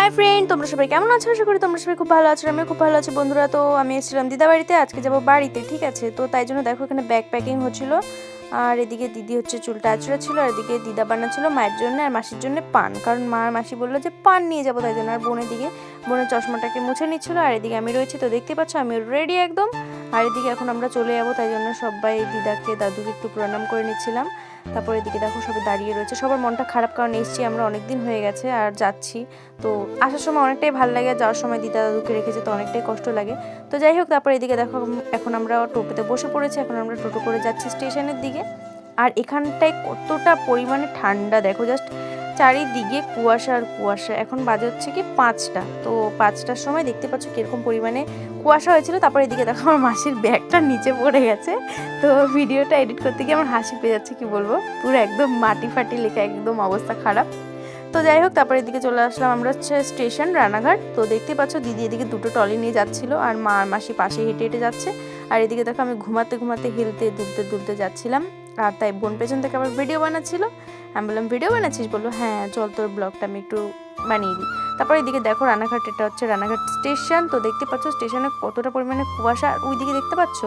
Hi friend, তোমরা সবাই কেমন আছো? আশা করি তোমরা সবাই খুব ভালো আছো। আমি খুব ভালো আছি বন্ধুরা। তো আমি এসেছিলাম দিদা বাড়িতে, আজকে যাবো বাড়িতে, ঠিক আছে? তো তাই জন্য দেখো এখানে ব্যাগ প্যাকিং হচ্ছিল, আর এদিকে দিদি হচ্ছে চুলটা আঁচড়া ছিল, আর এদিকে দিদা বানাচ্ছিল মায়ের জন্য আর মাসির জন্য পান, কারণ মা আর মাসি বললো যে পান নিয়ে যাবো, তাই জন্য। আর বোনের দিকে বোনের চশমাটাকে মুছে নিচ্ছিল, আর এদিকে আমি রয়েছি। তো দেখতে পাচ্ছ আমি রেডি একদম। আর এদিকে এখন আমরা চলে যাবো, তাই জন্য সবাই দিদাকে দাদুকে একটু প্রণাম করে নিচ্ছিলাম। তারপরে এদিকে দেখো সবাই দাঁড়িয়ে রয়েছে, সবার মনটা খারাপ, কারণ এসছি আমরা অনেক দিন হয়ে গেছে আর যাচ্ছি। তো আসার সময় অনেকটাই ভালো লাগে, যাওয়ার সময় দিদা দাদুকে রেখেছে তো অনেকটাই কষ্ট লাগে। তো যাই হোক, তারপরে এদিকে দেখো এখন আমরা টোটোতে বসে পড়েছি, এখন আমরা টোটো করে যাচ্ছি স্টেশনের দিকে। আর এখানটায় কতটা পরিমাণে ঠান্ডা দেখো, জাস্ট চারিদিকে কুয়াশা আর কুয়াশা। এখন বাজে হচ্ছে কি 5টা, তো 5টার সময় দেখতে পাচ্ছ কিরকম পরিমাণে কুয়াশা হয়েছিল। তারপরে এদিকে দেখো আমার মাসির ব্যাগটা নিচে পড়ে গেছে, তো ভিডিওটা এডিট করতে গিয়ে আমার হাসি পেয়ে যাচ্ছে, কি বলবো, পুরো একদম মাটি ফাটি লেখা, একদম অবস্থা খারাপ। তো যাই হোক, তারপরে এদিকে চলে আসলাম আমরা হচ্ছে স্টেশন রানাঘাট। তো দেখতে পাচ্ছ দিদি এদিকে দুটো ট্রলি নিয়ে যাচ্ছিল, আর মা আর মাসি পাশে হেঁটে হেঁটে যাচ্ছে। আর এদিকে দেখো আমি ঘুমাতে ঘুমাতে হেলতে দুলতে দুলতে যাচ্ছিলাম, আর তাই বোন পেছন থেকে আবার ভিডিও বানাচ্ছিল। আমি বললাম ভিডিও বানাচ্ছিস? বললো হ্যাঁ চল তোর ব্লগটা আমি একটু বানিয়ে দিই। তারপরে এদিকে দেখো রানাঘাট, এটা হচ্ছে রানাঘাট স্টেশন। তো দেখতে পাচ্ছ স্টেশনে কতটা পরিমাণে কুয়াশা, আর ওইদিকে দেখতে পাচ্ছ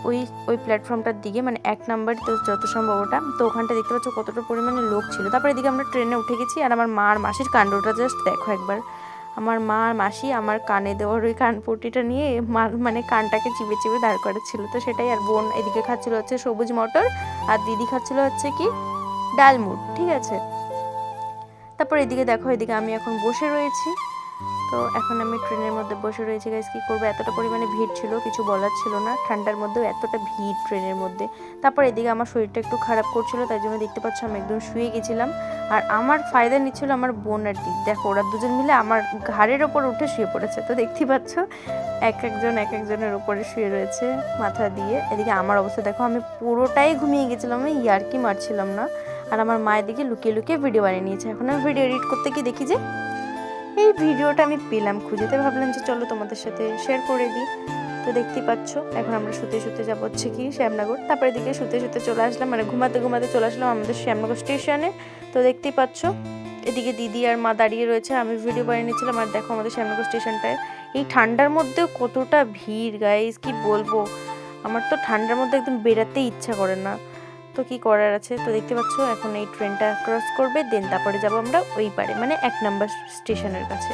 ওই ওই প্ল্যাটফর্মটার দিকে, মানে 1 নাম্বার, তো যত সম্ভব ওটা, তো ওখানটা দেখতে পাচ্ছ কতটা পরিমাণে লোক ছিল। তারপরে এদিকে আমরা ট্রেনে উঠে গেছি, আর আমার মা আর মাসির কাণ্ডটা জাস্ট দেখো একবার। আমার মা আর মাসি আমার কানে দেওয়ার ওই কানপট্টিটা নিয়ে মানে কানটাকে চিপে চিপে দাঁড় করেছিল, তো সেটাই। আর বোন এদিকে খাচ্ছিল হচ্ছে সবুজ মটর, আর দিদি খাচ্ছিল হচ্ছে কি ডালমুট, ঠিক আছে। তারপর এদিকে দেখো, এদিকে আমি এখন বসে রয়েছি। তো এখন আমি ট্রেনের মধ্যে বসে রয়েছি গাইস, কি করবো, এতটা পরিমাণে ভিড় ছিল কিছু বলার ছিল না, ঠান্ডার মধ্যেও এতটা ভিড় ট্রেনের মধ্যে। তারপর এদিকে আমার শরীরটা একটু খারাপ করছিল, তাই জন্য দেখতে পাচ্ছ আমি একদম শুয়ে গেছিলাম। আর আমার ফায়দা নিচ্ছিল আমার বোন আর দিদি, দেখো ওরা দুজন মিলে আমার ঘাড়ের ওপর উঠে শুয়ে পড়েছে। তো দেখতে পাচ্ছ এক একজনের ওপরে শুয়ে রয়েছে মাথা দিয়ে। এদিকে আমার অবস্থা দেখো, আমি পুরোটাই ঘুমিয়ে গেছিলাম, আমি ইয়ার্কি মারছিলাম না। আর আমার মায়ের দিকে লুকিয়ে লুকিয়ে ভিডিও বানিয়ে নিয়েছে। এখন আমি ভিডিও এডিট করতে গিয়ে দেখি যে এই ভিডিওটা আমি পেলাম খুঁজেতে, ভাবলাম যে চলো তোমাদের সাথে শেয়ার করে দিই। তো দেখতেই পাচ্ছ এখন আমরা শুতে শুতে যাবো হচ্ছে কি শ্যামনগর। তারপরে এদিকে শুতে শুতে চলে আসলাম, মানে ঘুমাতে ঘুমাতে চলে আসলাম আমাদের শ্যামনগর স্টেশনে। তো দেখতেই পাচ্ছ এদিকে দিদি আর মা দাঁড়িয়ে রয়েছে, আমি ভিডিও বানিয়ে নিচ্ছিলাম। আর দেখো আমাদের শ্যামনগর স্টেশনটায় এই ঠান্ডার মধ্যেও কতটা ভিড় গাইস, কি বলবো, আমার তো ঠান্ডার মধ্যে একদম বেরাতেই ইচ্ছা করে না, তো কি করার আছে। তো দেখতে পাচ্ছ এখন এই ট্রেনটা ক্রস করবে, দেন তারপরে যাব আমরা ওই পারে, মানে 1 নাম্বার স্টেশনের কাছে।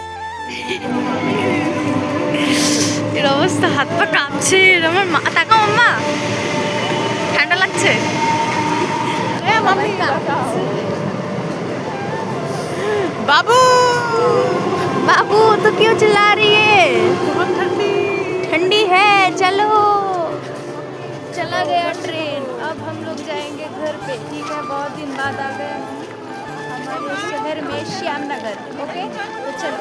এর অবস্থা, হাত পা কাঁপছে, আমার মা তাকাও, মাম্মা ঠান্ডা লাগছে। बाबू बाबू तो क्यों चिल्ला रही है? बहुत ठंडी है, चलो। चला गया ट्रेन, अब हम लोग जाएंगे घर पे, ठीक है? बहुत दिन बाद आ गए हम हमारे शहर में श्यामनगर, ओके? तो चलो।